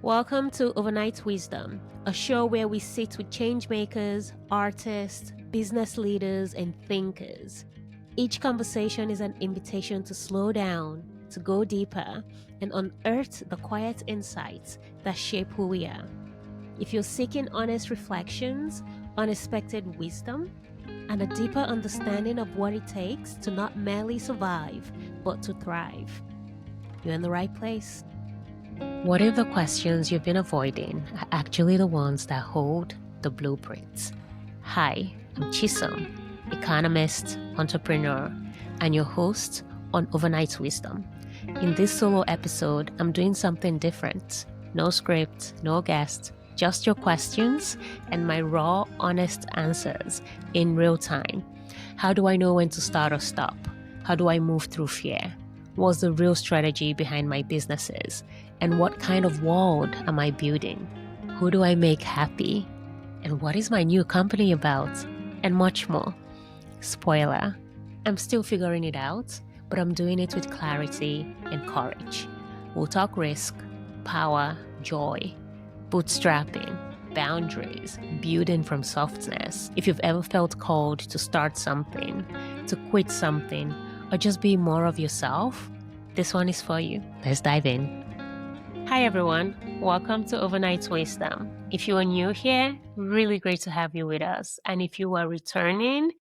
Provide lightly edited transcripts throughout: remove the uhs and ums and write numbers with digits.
Welcome to Overnight Wisdom, a show where we sit with changemakers, artists, business leaders, and thinkers. Each conversation is an invitation to slow down, to go deeper, and unearth the quiet insights that shape who we are. If you're seeking honest reflections, unexpected wisdom, and a deeper understanding of what it takes to not merely survive, but to thrive, you're in the right place. What if the questions you've been avoiding are actually the ones that hold the blueprints? Hi, I'm Chisom, economist, entrepreneur, and your host on Overnight Wisdom. In this solo episode, I'm doing something different. No script, no guest, just your questions and my raw, honest answers in real time. How do I know when to start or stop? How do I move through fear? What's the real strategy behind my businesses? And what kind of world am I building? Who do I make happy? And what is my new company about? And much more. Spoiler, I'm still figuring it out, but I'm doing it with clarity and courage. We'll talk risk, power, joy, bootstrapping, boundaries, building from softness. If you've ever felt called to start something, to quit something, or just be more of yourself, this one is for you. Let's dive in. Hi everyone, welcome to Overnight Wisdom. If you are new here, really great to have you with us. And if you are returning,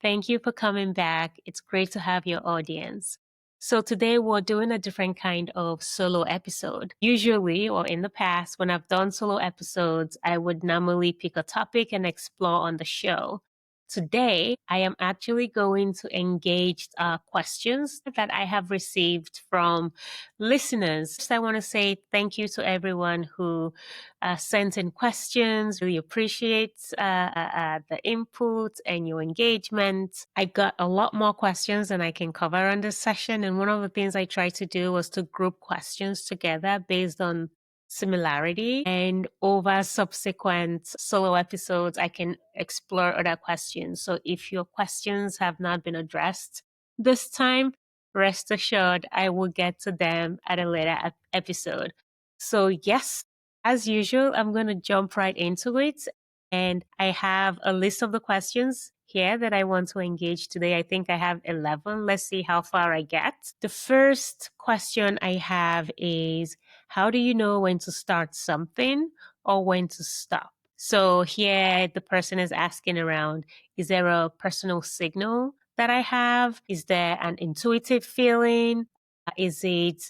thank you for coming back. It's great to have your audience. So today we're doing a different kind of solo episode. Usually, or in the past, when I've done solo episodes, I would normally pick a topic and explore on the show. Today, I am actually going to engage questions that I have received from listeners. First, I want to say thank you to everyone who sent in questions. Really appreciate the input and your engagement. I got a lot more questions than I can cover on this session. And one of the things I tried to do was to group questions together based on similarity, and over subsequent solo episodes I can explore other questions. So if your questions have not been addressed this time, rest assured I will get to them at a later episode. So yes, as usual, I'm going to jump right into it, and I have a list of the questions here that I want to engage today. I think I have 11. Let's see how far I get. The first question I have is, how do you know when to start something or when to stop? So here the person is asking around, is there a personal signal that I have? Is there an intuitive feeling? Is it,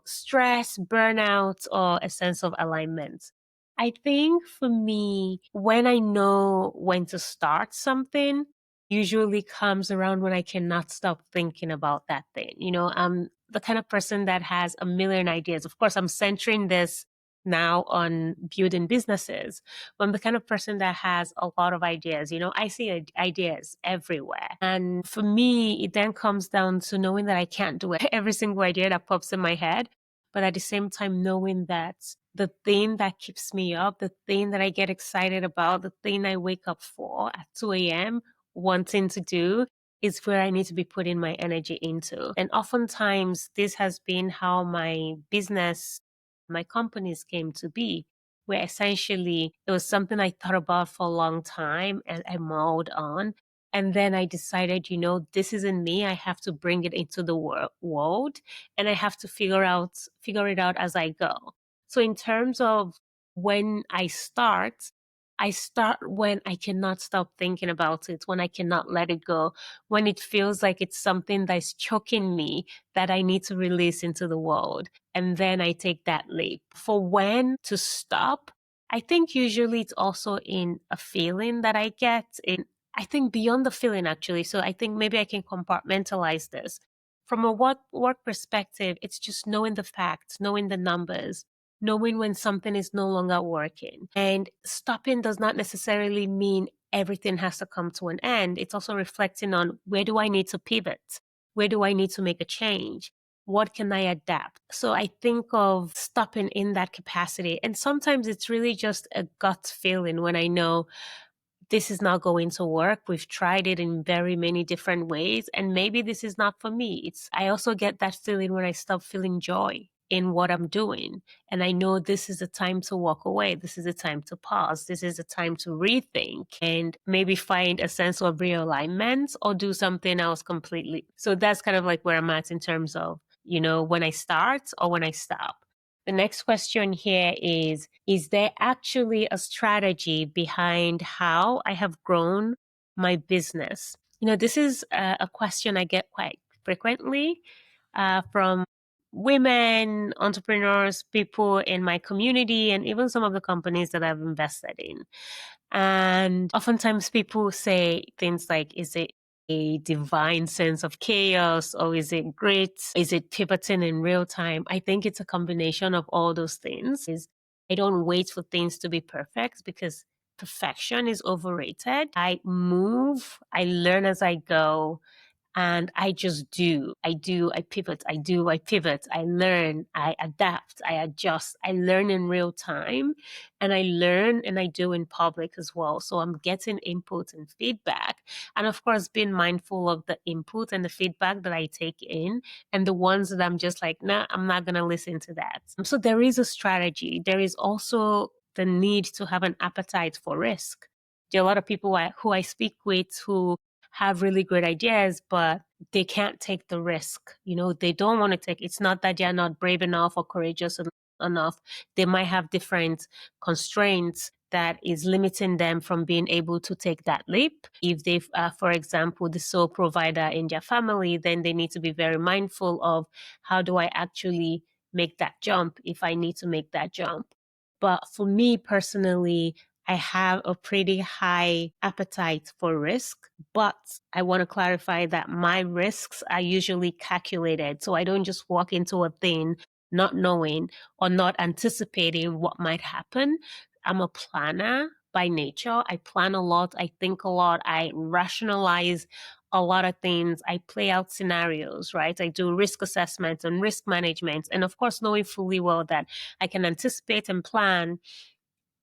stress, burnout, or a sense of alignment? I think for me, when I know when to start something, usually comes around when I cannot stop thinking about that thing. I'm the kind of person that has a million ideas. Of course, I'm centering this now on building businesses. But I'm the kind of person that has a lot of ideas. I see ideas everywhere. And for me, it then comes down to knowing that I can't do every single idea that pops in my head. But at the same time, knowing that the thing that keeps me up, the thing that I get excited about, the thing I wake up for at 2 a.m., wanting to do, is where I need to be putting my energy into. And oftentimes, this has been how my companies came to be, where essentially it was something I thought about for a long time and I mulled on. And then I decided, this isn't me. I have to bring it into the world, and I have to figure it out as I go. So in terms of when I start when I cannot stop thinking about it, when I cannot let it go, when it feels like it's something that's choking me that I need to release into the world. And then I take that leap. For when to stop, I think usually it's also in a feeling that I get. I think beyond the feeling, actually. So I think maybe I can compartmentalize this. From a work perspective, it's just knowing the facts, knowing the numbers, knowing when something is no longer working. And stopping does not necessarily mean everything has to come to an end. It's also reflecting on, where do I need to pivot? Where do I need to make a change? What can I adapt? So I think of stopping in that capacity. And sometimes it's really just a gut feeling when I know this is not going to work. We've tried it in very many different ways, and maybe this is not for me. I also get that feeling when I stop feeling joy. in what I'm doing. And I know this is a time to walk away. This is a time to pause. This is a time to rethink and maybe find a sense of realignment or do something else completely. So that's kind of like where I'm at in terms of, when I start or when I stop. The next question here is there actually a strategy behind how I have grown my business? This is a question I get quite frequently from women, entrepreneurs, people in my community, and even some of the companies that I've invested in. And oftentimes people say things like, is it a divine sense of chaos, or is it great? Is it pivoting in real time? I think it's a combination of all those things. I don't wait for things to be perfect because perfection is overrated. I move, I learn as I go, and I just do. I pivot, I pivot, I learn, I adapt, I adjust, I learn in real time, and I learn and I do in public as well. So I'm getting input and feedback. And of course, being mindful of the input and the feedback that I take in, and the ones that I'm just like, nah, I'm not going to listen to that. So there is a strategy. There is also the need to have an appetite for risk. There are a lot of people who I speak with who have really great ideas, but they can't take the risk. They don't want to take. It's not that they're not brave enough or courageous enough. They might have different constraints that is limiting them from being able to take that leap. If they, for example, the sole provider in their family, then they need to be very mindful of how do I actually make that jump if I need to make that jump. But for me personally, I have a pretty high appetite for risk, but I want to clarify that my risks are usually calculated. So I don't just walk into a thing not knowing or not anticipating what might happen. I'm a planner by nature. I plan a lot. I think a lot. I rationalize a lot of things. I play out scenarios, right? I do risk assessments and risk management. And of course, knowing fully well that I can anticipate and plan,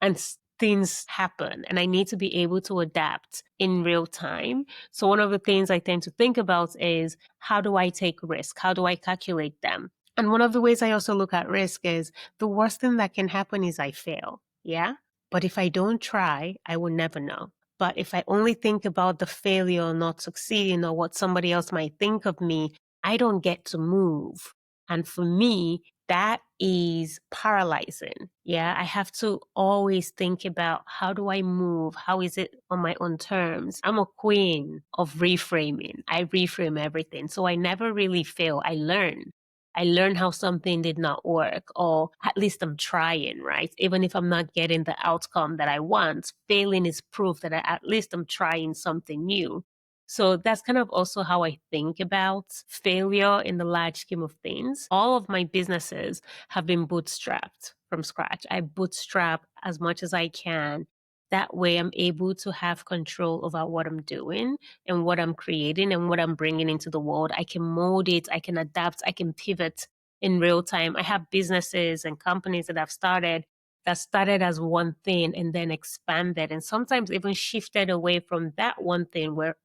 and things happen, and I need to be able to adapt in real time. So one of the things I tend to think about is, how do I take risk? How do I calculate them? And one of the ways I also look at risk is, the worst thing that can happen is I fail. Yeah. But if I don't try, I will never know. But if I only think about the failure or not succeeding or what somebody else might think of me, I don't get to move. And for me, that is paralyzing. Yeah, I have to always think about, how do I move? How is it on my own terms? I'm a queen of reframing. I reframe everything. So I never really fail. I learn. I learn how something did not work, or at least I'm trying, right? Even if I'm not getting the outcome that I want, failing is proof that at least I'm trying something new. So that's kind of also how I think about failure in the large scheme of things. All of my businesses have been bootstrapped from scratch. I bootstrap as much as I can. That way I'm able to have control over what I'm doing and what I'm creating and what I'm bringing into the world. I can mold it, I can adapt, I can pivot in real time. I have businesses and companies that I've started that started as one thing and then expanded, and sometimes even shifted away from that one thing, where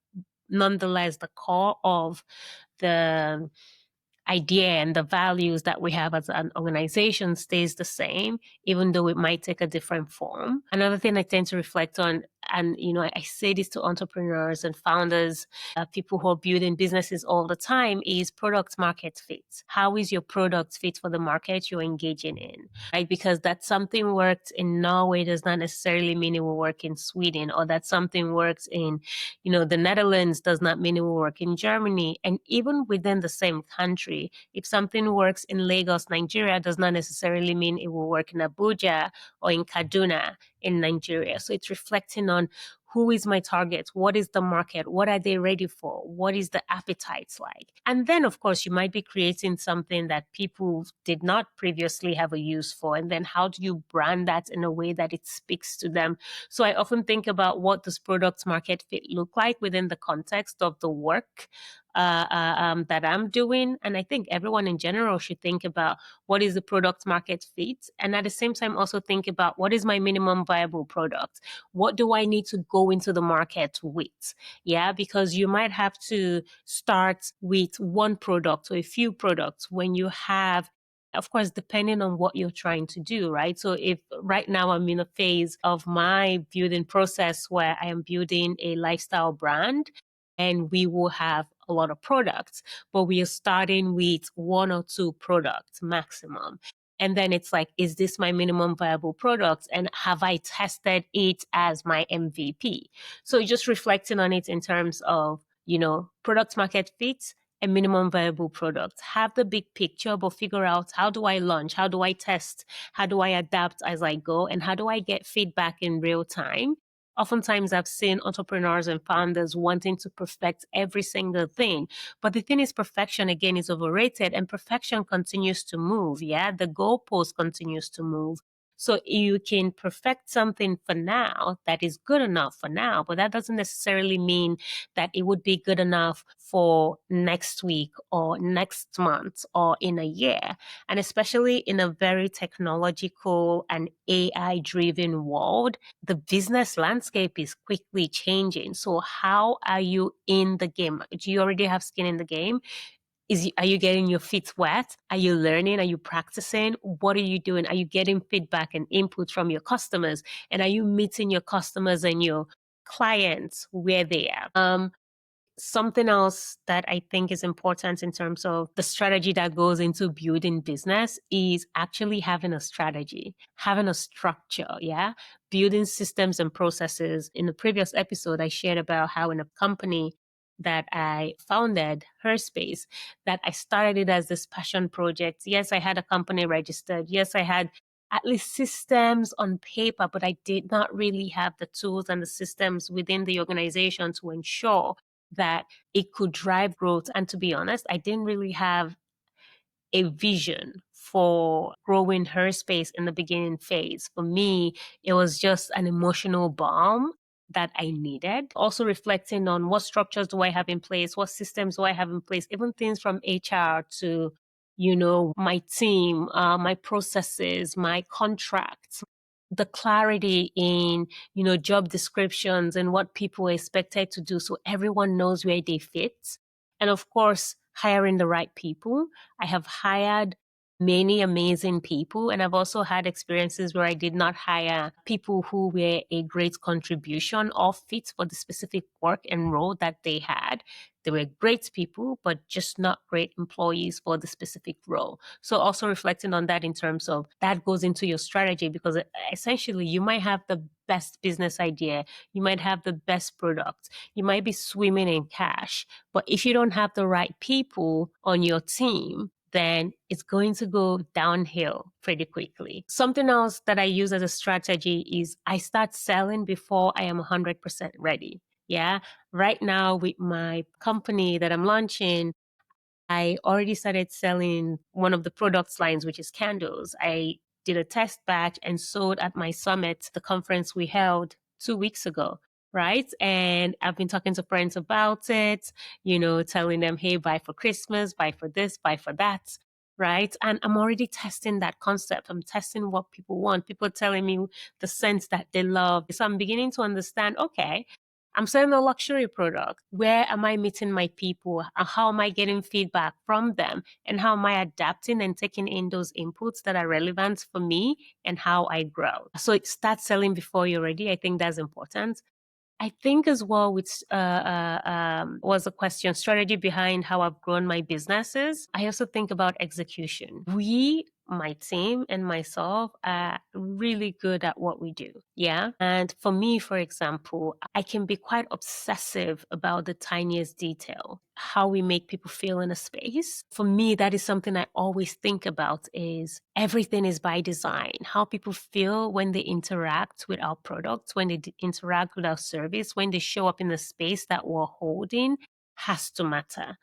nonetheless the core of the idea and the values that we have as an organization stays the same, even though it might take a different form. Another thing I tend to reflect on, and I say this to entrepreneurs and founders, people who are building businesses all the time, is product market fit. How is your product fit for the market you're engaging in? Right? Because that something worked in Norway does not necessarily mean it will work in Sweden, or that something works in the Netherlands does not mean it will work in Germany. And even within the same country, if something works in Lagos, Nigeria, does not necessarily mean it will work in Abuja or in Kaduna in Nigeria. So it's reflecting on, who is my target? What is the market? What are they ready for? What is the appetite like? And then, of course, you might be creating something that people did not previously have a use for. And then how do you brand that in a way that it speaks to them? So I often think about, what does product market fit look like within the context of the work that I'm doing. And I think everyone in general should think about, what is the product market fit? And at the same time, also think about, what is my minimum viable product? What do I need to go into the market with? Yeah, because you might have to start with one product or a few products when you have Of course, depending on what you're trying to do, right? So if right now I'm in a phase of my building process where I am building a lifestyle brand, and we will have a lot of products, but we are starting with one or two products maximum. And then it's like, is this my minimum viable product? And have I tested it as my MVP? So just reflecting on it in terms of, product market fit and minimum viable product. Have the big picture, but figure out, how do I launch? How do I test? How do I adapt as I go? And how do I get feedback in real time? Oftentimes I've seen entrepreneurs and founders wanting to perfect every single thing. But the thing is, perfection again is overrated, and perfection continues to move. Yeah. The goalpost continues to move. So you can perfect something for now that is good enough for now, but that doesn't necessarily mean that it would be good enough for next week or next month or in a year. And especially in a very technological and AI driven world, the business landscape is quickly changing. So how are you in the game? Do you already have skin in the game? Are you getting your feet wet? Are you learning? Are you practicing? What are you doing? Are you getting feedback and input from your customers? And are you meeting your customers and your clients where they are? Something else that I think is important in terms of the strategy that goes into building business is actually having a strategy, having a structure, yeah? Building systems and processes. In the previous episode, I shared about how in a company that I founded, Her Space, that I started it as this passion project. Yes, I had a company registered. Yes, I had at least systems on paper, but I did not really have the tools and the systems within the organization to ensure that it could drive growth. And to be honest, I didn't really have a vision for growing Her Space in the beginning phase. For me, it was just an emotional balm that I needed. Also reflecting on what structures do I have in place, what systems do I have in place, even things from HR to, my team, my processes, my contracts, the clarity in, job descriptions and what people are expected to do so everyone knows where they fit. And of course, hiring the right people. I have hired many amazing people, and I've also had experiences where I did not hire people who were a great contribution or fit for the specific work and role that they had. They were great people, but just not great employees for the specific role. So also reflecting on that in terms of that goes into your strategy, because essentially you might have the best business idea, you might have the best product, you might be swimming in cash, but if you don't have the right people on your team, then it's going to go downhill pretty quickly. Something else that I use as a strategy is I start selling before I am 100% ready. Yeah. Right now with my company that I'm launching, I already started selling one of the products lines, which is candles. I did a test batch and sold at my summit, the conference we held 2 weeks ago. Right. And I've been talking to friends about it, telling them, hey, buy for Christmas, buy for this, buy for that. Right. And I'm already testing that concept. I'm testing what people want. People are telling me the scents that they love. So I'm beginning to understand, okay, I'm selling a luxury product. Where am I meeting my people? How am I getting feedback from them? And how am I adapting and taking in those inputs that are relevant for me and how I grow? So start selling before you're ready. I think that's important. I think as well, which was a question, strategy behind how I've grown my businesses. I also think about execution. My team and myself are really good at what we do. Yeah. And for me, for example, I can be quite obsessive about the tiniest detail, how we make people feel in a space. For me, that is something I always think about is everything is by design. How people feel when they interact with our products, when they interact with our service, when they show up in the space that we're holding has to matter.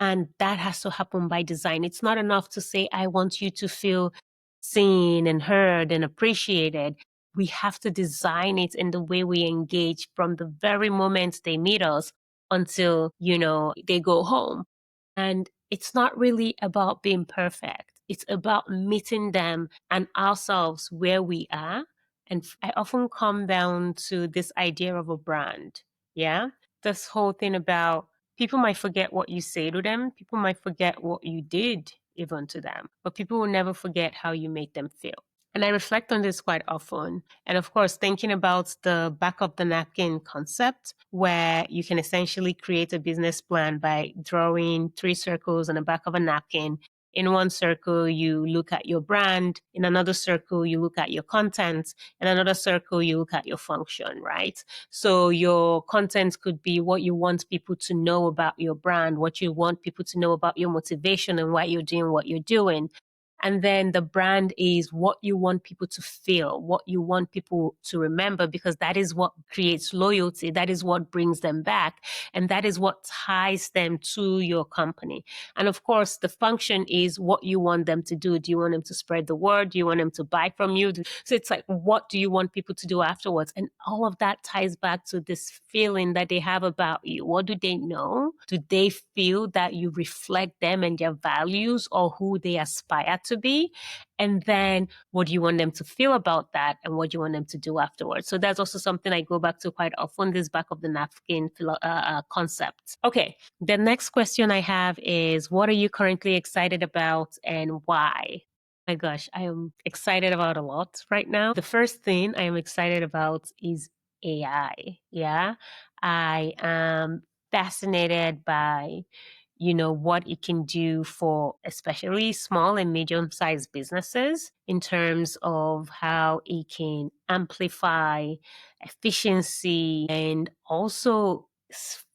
And that has to happen by design. It's not enough to say, I want you to feel seen and heard and appreciated. We have to design it in the way we engage from the very moment they meet us until, they go home. And it's not really about being perfect. It's about meeting them and ourselves where we are. And I often come down to this idea of a brand. Yeah. This whole thing about people might forget what you say to them. People might forget what you did even to them, but people will never forget how you make them feel. And I reflect on this quite often. And of course, thinking about the back of the napkin concept, where you can essentially create a business plan by drawing three circles on the back of a napkin. In one circle, you look at your brand. In another circle, you look at your content. In another circle, you look at your function, right? So your content could be what you want people to know about your brand, what you want people to know about your motivation and why you're doing what you're doing. And then the brand is what you want people to feel, what you want people to remember, because that is what creates loyalty. That is what brings them back. And that is what ties them to your company. And of course, the function is what you want them to do. Do you want them to spread the word? Do you want them to buy from you? So it's like, what do you want people to do afterwards? And all of that ties back to this feeling that they have about you. What do they know? Do they feel that you reflect them and their values or who they aspire to be? And then what do you want them to feel about that, and what do you want them to do afterwards? So that's also something I go back to quite often, this back of the napkin concept. Okay, the next question I have is, what are you currently excited about and why? My gosh, I am excited about a lot right now. The first thing I am excited about is AI. Yeah, I am fascinated by what it can do for especially small and medium-sized businesses in terms of how it can amplify efficiency and also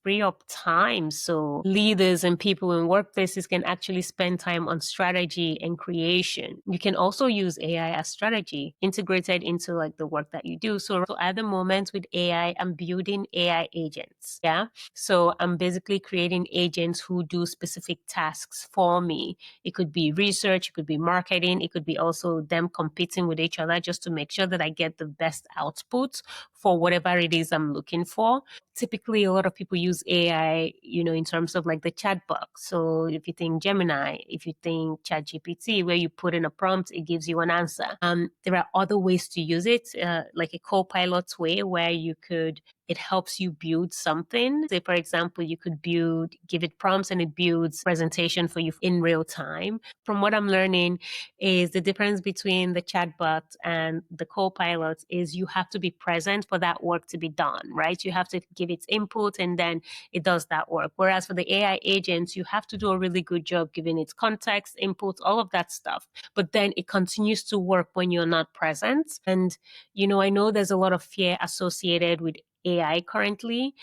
free up time so leaders and people in workplaces can actually spend time on strategy and creation. You can also use AI as strategy integrated into like the work that you do. So at the moment with AI, I'm building AI agents. Yeah. So I'm basically creating agents who do specific tasks for me. It could be research, it could be marketing, it could be also them competing with each other just to make sure that I get the best output for whatever it is I'm looking for. Typically, a lot of people use AI, in terms of like the chat box. So if you think Gemini, if you think ChatGPT, where you put in a prompt, it gives you an answer. There are other ways to use it, like a co-pilot way, where it helps you build something. Say, for example, you could give it prompts and it builds presentation for you in real time. From what I'm learning is the difference between the chatbot and the co-pilot is you have to be present for that work to be done, right? You have to give its input and then it does that work. Whereas for the AI agents, you have to do a really good job giving its context, input, all of that stuff. But then it continues to work when you're not present. And, I know there's a lot of fear associated with AI currently,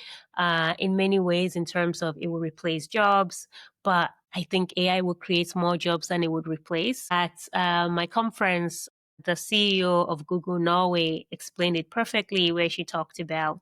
in many ways, in terms of it will replace jobs, but I think AI will create more jobs than it would replace. At my conference, the CEO of Google Norway explained it perfectly, where she talked about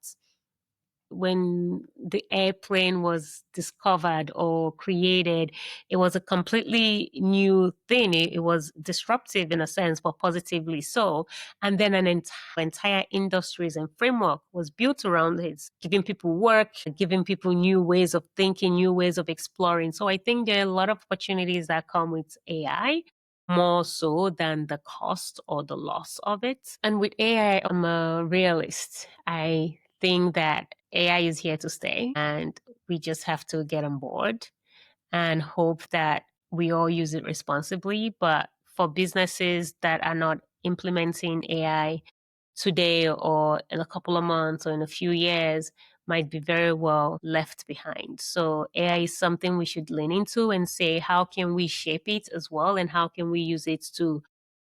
when the airplane was discovered or created, it was a completely new thing. It was disruptive in a sense, but positively so. And then an entire industries and framework was built around it, giving people work, giving people new ways of thinking, new ways of exploring. So I think there are a lot of opportunities that come with AI, more so than the cost or the loss of it. And with AI, I'm a realist. I think that AI is here to stay and we just have to get on board and hope that we all use it responsibly. But for businesses that are not implementing AI today or in a couple of months or in a few years, might be very well left behind. So AI is something we should lean into and say, how can we shape it as well? And how can we use it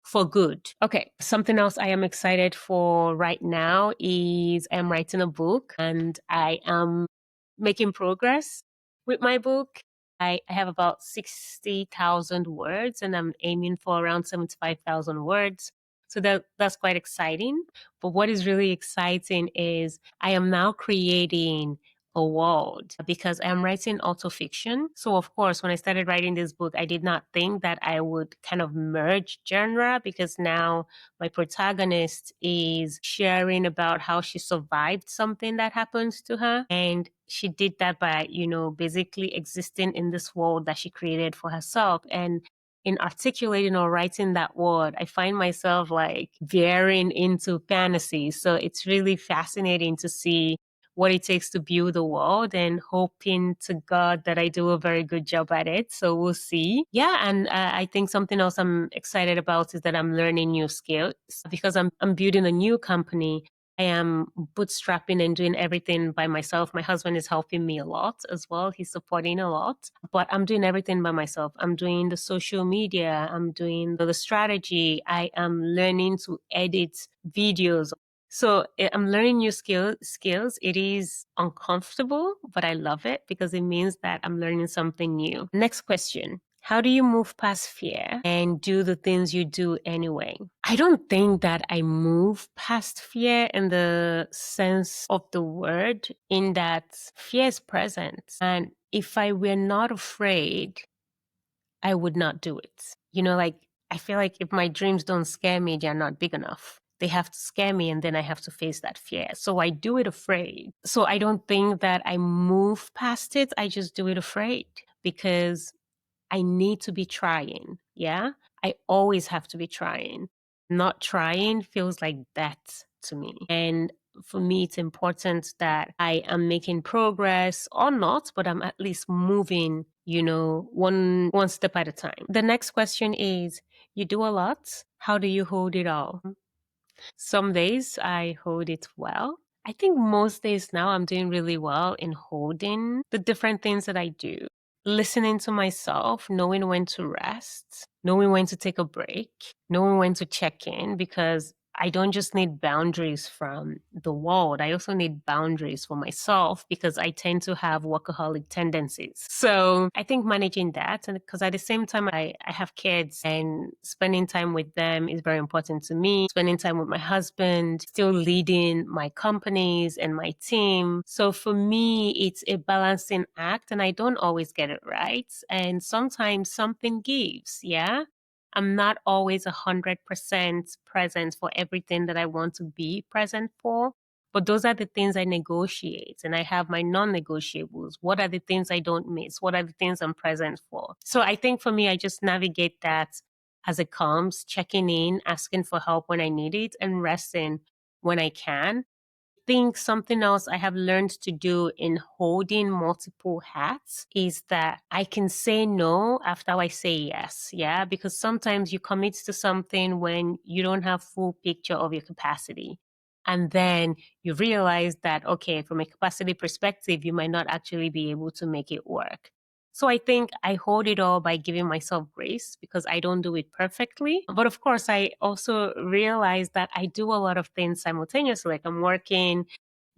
for good? Okay. Something else I am excited for right now is I'm writing a book and I am making progress with my book. I have about 60,000 words and I'm aiming for around 75,000 words. So that's quite exciting. But what is really exciting is I am now creating a world because I'm writing autofiction. So of course, when I started writing this book, I did not think that I would kind of merge genre, because now my protagonist is sharing about how she survived something that happened to her. And she did that by, basically existing in this world that she created for herself. And in articulating or writing that word, I find myself like veering into fantasy. So it's really fascinating to see what it takes to build the world, and hoping to God that I do a very good job at it. So we'll see. Yeah. And I think something else I'm excited about is that I'm learning new skills because I'm building a new company. I am bootstrapping and doing everything by myself. My husband is helping me a lot as well. He's supporting a lot, but I'm doing everything by myself. I'm doing the social media. I'm doing the strategy. I am learning to edit videos. So I'm learning new skills. It is uncomfortable, but I love it because it means that I'm learning something new. Next question. How do you move past fear and do the things you do anyway? I don't think that I move past fear in the sense of the word, in that fear is present. And if I were not afraid, I would not do it. Like, I feel like if my dreams don't scare me, they're not big enough. They have to scare me, and then I have to face that fear. So I do it afraid. So I don't think that I move past it. I just do it afraid because I need to be trying. Yeah. I always have to be trying. Not trying feels like death to me. And for me, it's important that I am making progress or not, but I'm at least moving, one step at a time. The next question is, you do a lot. How do you hold it all? Some days I hold it well. I think most days now I'm doing really well in holding the different things that I do. Listening to myself, knowing when to rest, knowing when to take a break, knowing when to check in, because I don't just need boundaries from the world. I also need boundaries for myself because I tend to have workaholic tendencies. So I think managing that, and because at the same time, I have kids, and spending time with them is very important to me. Spending time with my husband, still leading my companies and my team. So for me, it's a balancing act, and I don't always get it right. And sometimes something gives. Yeah. I'm not always 100% present for everything that I want to be present for. But those are the things I negotiate, and I have my non-negotiables. What are the things I don't miss? What are the things I'm present for? So I think for me, I just navigate that as it comes, checking in, asking for help when I need it, and resting when I can. Think something else I have learned to do in holding multiple hats is that I can say no after I say yes. Yeah. Because sometimes you commit to something when you don't have full picture of your capacity. And then you realize that, okay, from a capacity perspective, you might not actually be able to make it work. So I think I hold it all by giving myself grace because I don't do it perfectly. But of course, I also realize that I do a lot of things simultaneously. Like I'm working,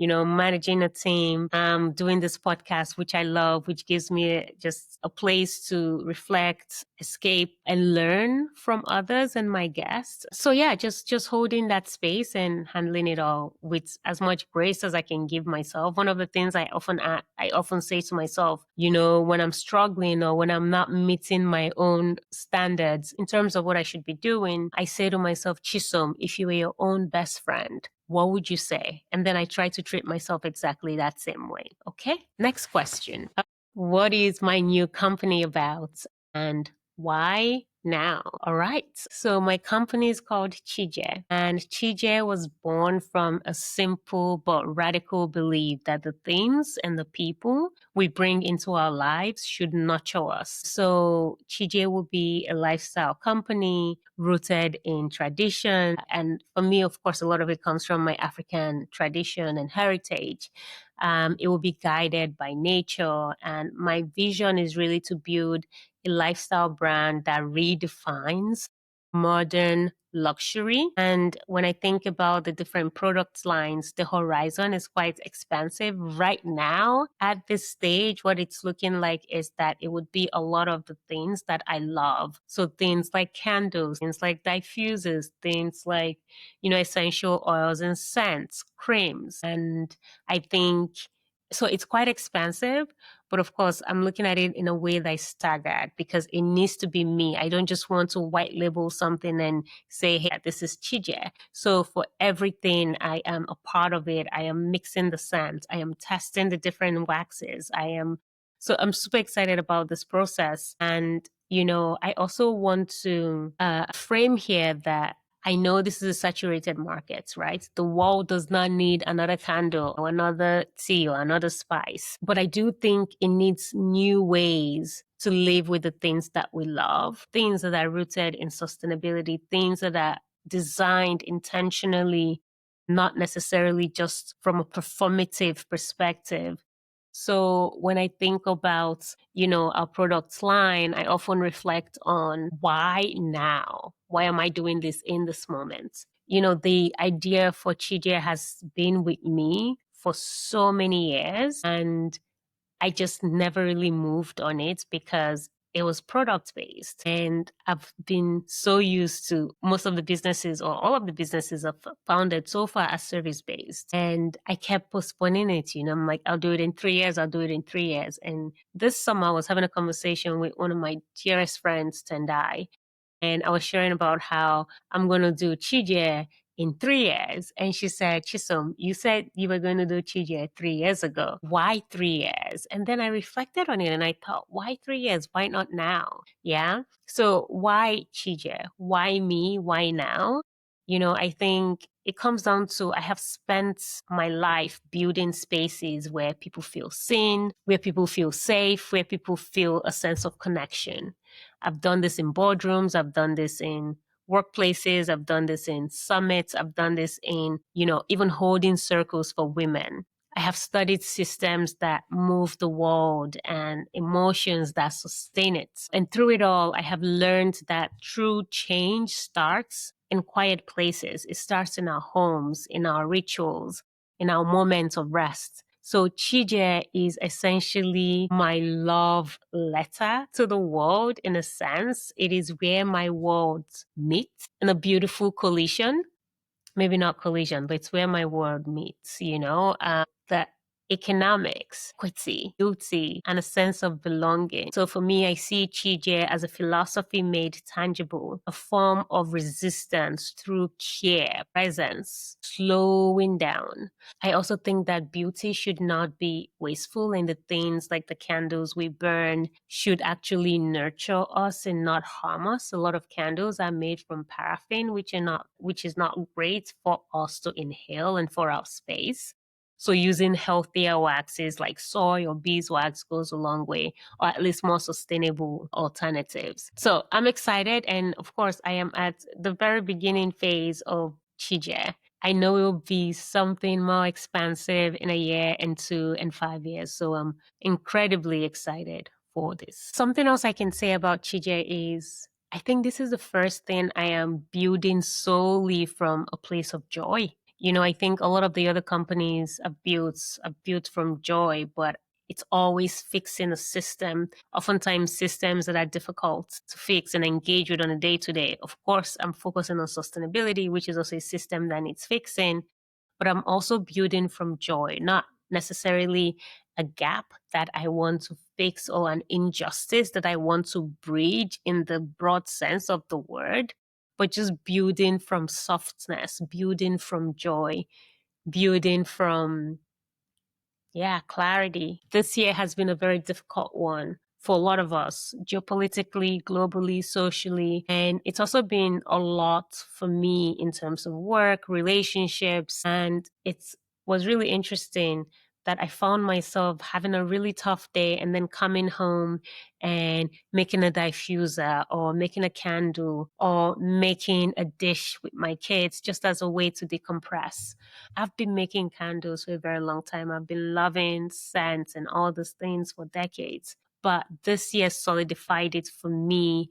managing a team, doing this podcast, which I love, which gives me just a place to reflect, escape, and learn from others and my guests. So yeah, just holding that space and handling it all with as much grace as I can give myself. One of the things I often say to myself, when I'm struggling or when I'm not meeting my own standards in terms of what I should be doing, I say to myself, Chisom, if you were your own best friend, what would you say? And then I try to treat myself exactly that same way. Okay. Next question. What is my new company about and why now? All right. So my company is called Chiije, and Chiije was born from a simple but radical belief that the things and the people we bring into our lives should nurture us. So Chiije will be a lifestyle company rooted in tradition. And for me, of course, a lot of it comes from my African tradition and heritage. It will be guided by nature. And my vision is really to build a lifestyle brand that redefines modern luxury. And when I think about the different product lines, the horizon is quite expansive. Right now, at this stage, what it's looking like is that it would be a lot of the things that I love. So things like candles, things like diffusers, things like, essential oils and scents, creams. And I think so it's quite expensive, but of course, I'm looking at it in a way that is staggered because it needs to be me. I don't just want to white label something and say, hey, this is Chiije. So for everything, I am a part of it. I am mixing the scents. I am testing the different waxes. So I'm super excited about this process. And, I also want to frame here that I know this is a saturated market, right? The world does not need another candle or another tea or another spice. But I do think it needs new ways to live with the things that we love, things that are rooted in sustainability, things that are designed intentionally, not necessarily just from a performative perspective. So when I think about, our product line, I often reflect on why now? Why am I doing this in this moment? The idea for Chiije has been with me for so many years, and I just never really moved on it because it was product based. And I've been so used to most of the businesses or all of the businesses I've founded so far as service based. And I kept postponing it. I'm like, I'll do it in 3 years. I'll do it in 3 years. And this summer I was having a conversation with one of my dearest friends, Tendai. And I was sharing about how I'm going to do Chiije in 3 years. And she said, Chisom, you said you were going to do Chiije 3 years ago. Why 3 years? And then I reflected on it and I thought, why 3 years? Why not now? Yeah. So why Chiije? Why me? Why now? I think it comes down to I have spent my life building spaces where people feel seen, where people feel safe, where people feel a sense of connection. I've done this in boardrooms. I've done this in workplaces. I've done this in summits. I've done this in, even holding circles for women. I have studied systems that move the world and emotions that sustain it. And through it all, I have learned that true change starts in quiet places. It starts in our homes, in our rituals, in our moments of rest. So Chiije is essentially my love letter to the world in a sense. It is where my worlds meet in a beautiful collision. Maybe not collision, but it's where my world meets, the economics, equity, beauty, and a sense of belonging. So for me, I see Chiije as a philosophy made tangible, a form of resistance through care, presence, slowing down. I also think that beauty should not be wasteful, and the things like the candles we burn should actually nurture us and not harm us. A lot of candles are made from paraffin, which is not great for us to inhale and for our space. So using healthier waxes like soy or beeswax goes a long way, or at least more sustainable alternatives. So I'm excited. And of course, I am at the very beginning phase of Chiije. I know it will be something more expansive in a year and 2 and 5 years. So I'm incredibly excited for this. Something else I can say about Chiije is I think this is the first thing I am building solely from a place of joy. I think a lot of the other companies are built from joy, but it's always fixing a system, oftentimes systems that are difficult to fix and engage with on a day to day. Of course, I'm focusing on sustainability, which is also a system that needs fixing, but I'm also building from joy, not necessarily a gap that I want to fix or an injustice that I want to bridge in the broad sense of the word, but just building from softness, building from joy, building from clarity. This year has been a very difficult one for a lot of us, geopolitically, globally, socially. And it's also been a lot for me in terms of work, relationships. And it was really interesting that I found myself having a really tough day and then coming home and making a diffuser or making a candle or making a dish with my kids just as a way to decompress. I've been making candles for a very long time. I've been loving scents and all these things for decades. But this year solidified it for me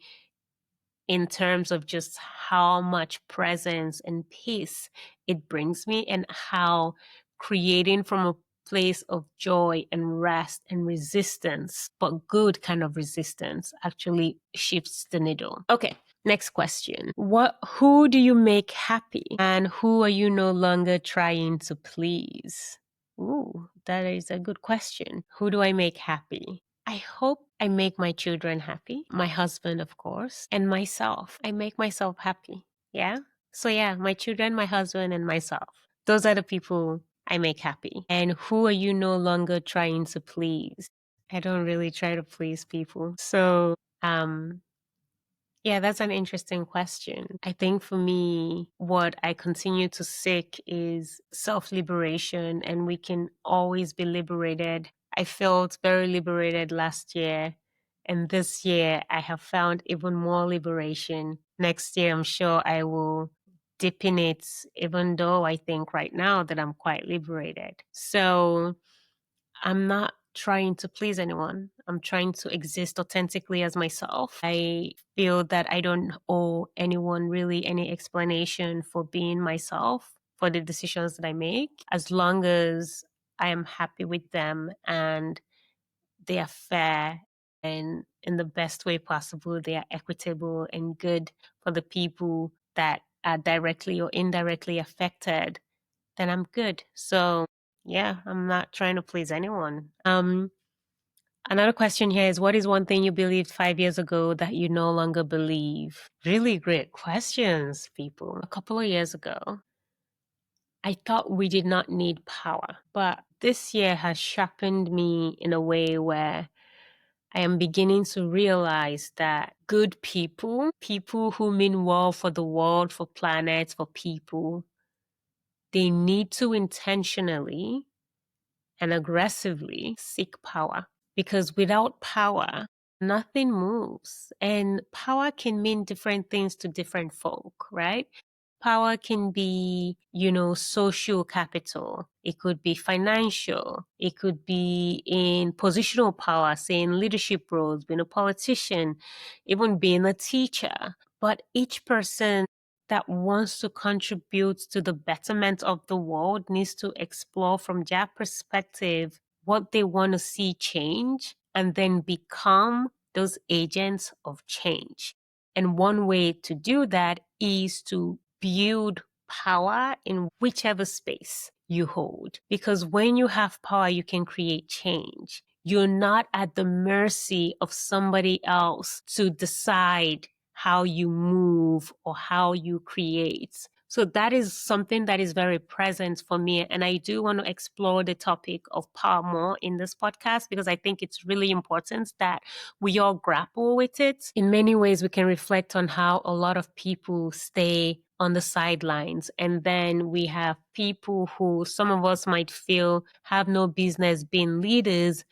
in terms of just how much presence and peace it brings me and how creating from a place of joy and rest and resistance, but good kind of resistance, actually shifts the needle. Okay. Next question. Who do you make happy and who are you no longer trying to please? Ooh, that is a good question. Who do I make happy? I hope I make my children happy, my husband, of course, and myself. I make myself happy. Yeah. So yeah, my children, my husband, and myself. Those are the people I make happy. And who are you no longer trying to please? I don't really try to please people. So, Yeah, that's an interesting question. I think for me, what I continue to seek is self liberation, and we can always be liberated. I felt very liberated last year, and this year I have found even more liberation. Next year, I'm sure I will dip in it, even though I think right now that I'm quite liberated. So, I'm not trying to please anyone. I'm trying to exist authentically as myself. I feel that I don't owe anyone really any explanation for being myself, for the decisions that I make, as long as I am happy with them and they are fair and in the best way possible. They are equitable and good for the people that are directly or indirectly affected, then I'm good. So yeah, I'm not trying to please anyone. Another question here is, what is one thing you believed 5 years ago that you no longer believe? Really great questions, people. A couple of years ago, I thought we did not need power, but this year has sharpened me in a way where I am beginning to realize that good people, people who mean well for the world, for planets, for people, they need to intentionally and aggressively seek power, because without power, nothing moves. And power can mean different things to different folk, right? Power can be, social capital. It could be financial. It could be in positional power, say in leadership roles, being a politician, even being a teacher. But each person that wants to contribute to the betterment of the world needs to explore from their perspective what they want to see change and then become those agents of change. And one way to do that is to build power in whichever space you hold. Because when you have power, you can create change. You're not at the mercy of somebody else to decide how you move or how you create. So that is something that is very present for me. And I do want to explore the topic of power more in this podcast, because I think it's really important that we all grapple with it. In many ways, we can reflect on how a lot of people stay on the sidelines. And then we have people who some of us might feel have no business being leaders.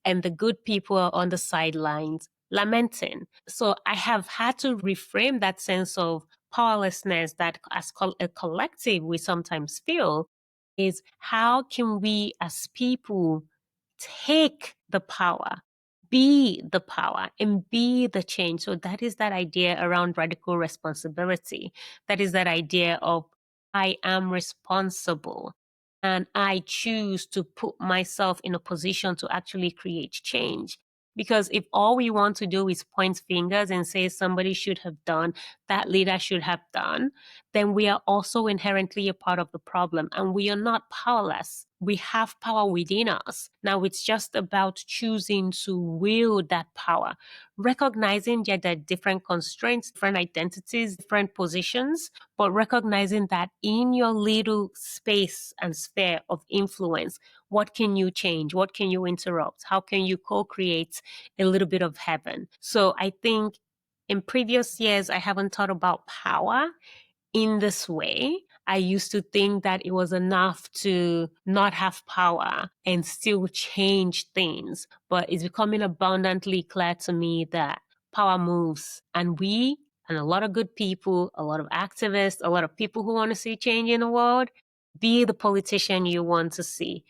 And the good people are on the sidelines lamenting. So I have had to reframe that sense of powerlessness that as a collective we sometimes feel, is how can we as people take the power, be the power, and be the change. So that is that idea around radical responsibility. That is that idea of I am responsible and I choose to put myself in a position to actually create change. Because if all we want to do is point fingers and say somebody should have done, that leader should have done, then we are also inherently a part of the problem, and we are not powerless. We have power within us. Now it's just about choosing to wield that power, recognizing that there are different constraints, different identities, different positions, but recognizing that in your little space and sphere of influence, what can you change? What can you interrupt? How can you co-create a little bit of heaven? So I think in previous years, I haven't thought about power in this way. I used to think that it was enough to not have power and still change things. But it's becoming abundantly clear to me that power moves, and we and a lot of good people, a lot of activists, a lot of people who want to see change in the world, be the politician you want to see,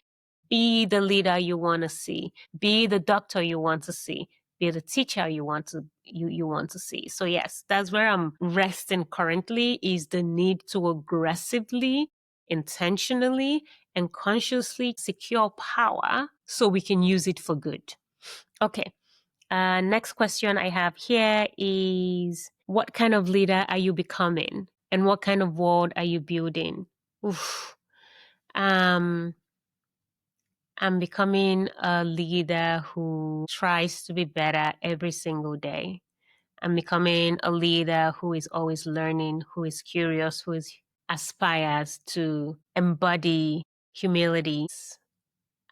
be the leader you want to see, be the doctor you want to see, be the teacher you want to see. So yes, that's where I'm resting currently, is the need to aggressively, intentionally, and consciously secure power so we can use it for good. Okay. Next question I have here is, what kind of leader are you becoming? And what kind of world are you building? Oof. I'm becoming a leader who tries to be better every single day. I'm becoming a leader who is always learning, who is curious, who aspires to embody humility.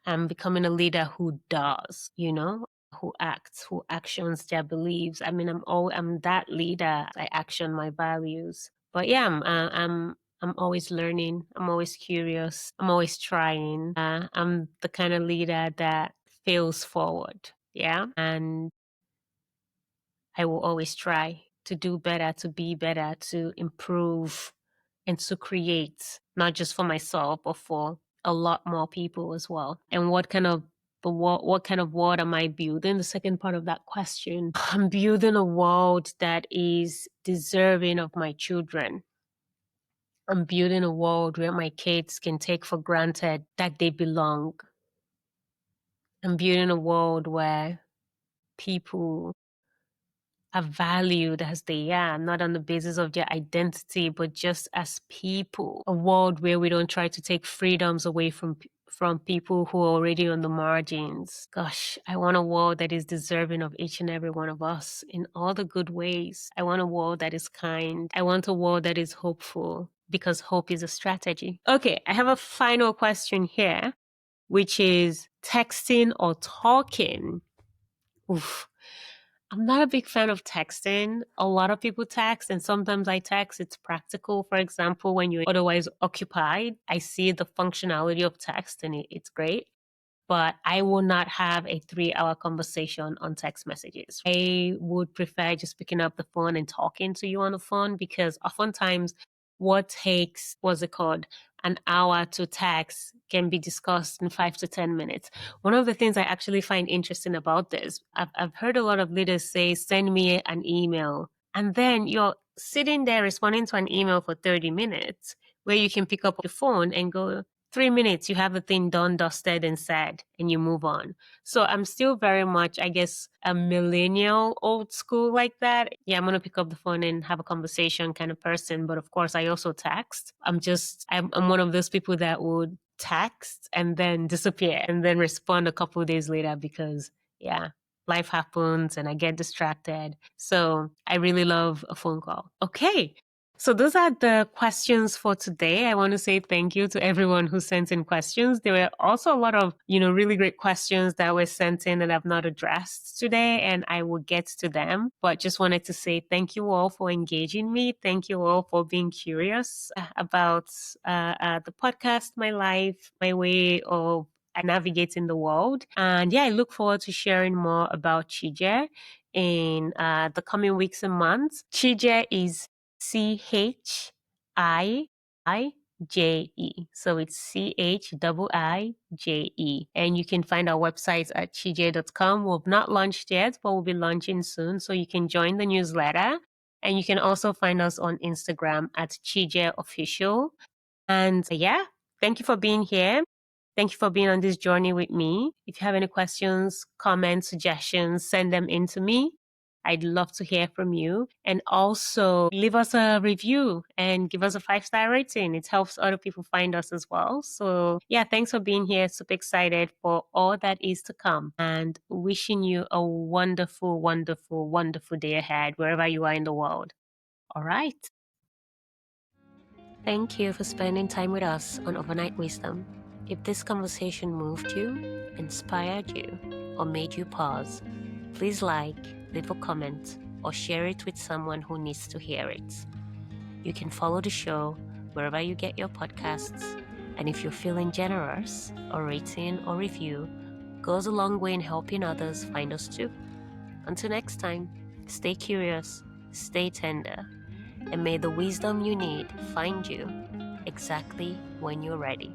I'm becoming a leader who does, who who acts, who actions their beliefs. I mean, I'm that leader. I action my values. But yeah, I'm always learning. I'm always curious. I'm always trying. I'm the kind of leader that fails forward. Yeah. And I will always try to do better, to be better, to improve, and to create, not just for myself, but for a lot more people as well. And what kind of world am I building? The second part of that question. I'm building a world that is deserving of my children. I'm building a world where my kids can take for granted that they belong. I'm building a world where people are valued as they are, not on the basis of their identity, but just as people. A world where we don't try to take freedoms away from people who are already on the margins. Gosh, I want a world that is deserving of each and every one of us in all the good ways. I want a world that is kind. I want a world that is hopeful, because hope is a strategy. Okay, I have a final question here, which is texting or talking. Oof. I'm not a big fan of texting. A lot of people text, and sometimes I text. It's practical. For example, when you're otherwise occupied, I see the functionality of text, and it's great. But I will not have a 3-hour conversation on text messages. I would prefer just picking up the phone and talking to you on the phone, because oftentimes what takes, an hour to text can be discussed in 5 to 10 minutes. One of the things I actually find interesting about this, I've heard a lot of leaders say, send me an email. And then you're sitting there responding to an email for 30 minutes, where you can pick up the phone and go, 3 minutes, you have the thing done, dusted, and said, and you move on. So I'm still very much, I guess, a millennial, old school like that. Yeah, I'm going to pick up the phone and have a conversation kind of person. But of course, I also text. I'm one of those people that would text and then disappear and then respond a couple of days later, because, yeah, life happens and I get distracted. So I really love a phone call. Okay. So those are the questions for today. I want to say thank you to everyone who sent in questions. There were also a lot of, really great questions that were sent in that I've not addressed today, and I will get to them. But just wanted to say thank you all for engaging me. Thank you all for being curious about the podcast, my life, my way of navigating the world. And yeah, I look forward to sharing more about Chiije in the coming weeks and months. Chiije is Chiije. So it's Chiije. And you can find our website at chiije.com. We've not launched yet, but we'll be launching soon. So you can join the newsletter. And you can also find us on Instagram at Chiije Official. And yeah, thank you for being here. Thank you for being on this journey with me. If you have any questions, comments, suggestions, send them in to me. I'd love to hear from you. And also leave us a review and give us a 5-star rating. It helps other people find us as well. So yeah, thanks for being here. Super excited for all that is to come, and wishing you a wonderful, wonderful, wonderful day ahead, wherever you are in the world. All right. Thank you for spending time with us on Overnight Wisdom. If this conversation moved you, inspired you, or made you pause, please leave a comment, or share it with someone who needs to hear it. You can follow the show wherever you get your podcasts, and if you're feeling generous, a rating or review goes a long way in helping others find us too. Until next time, stay curious, stay tender, and may the wisdom you need find you exactly when you're ready.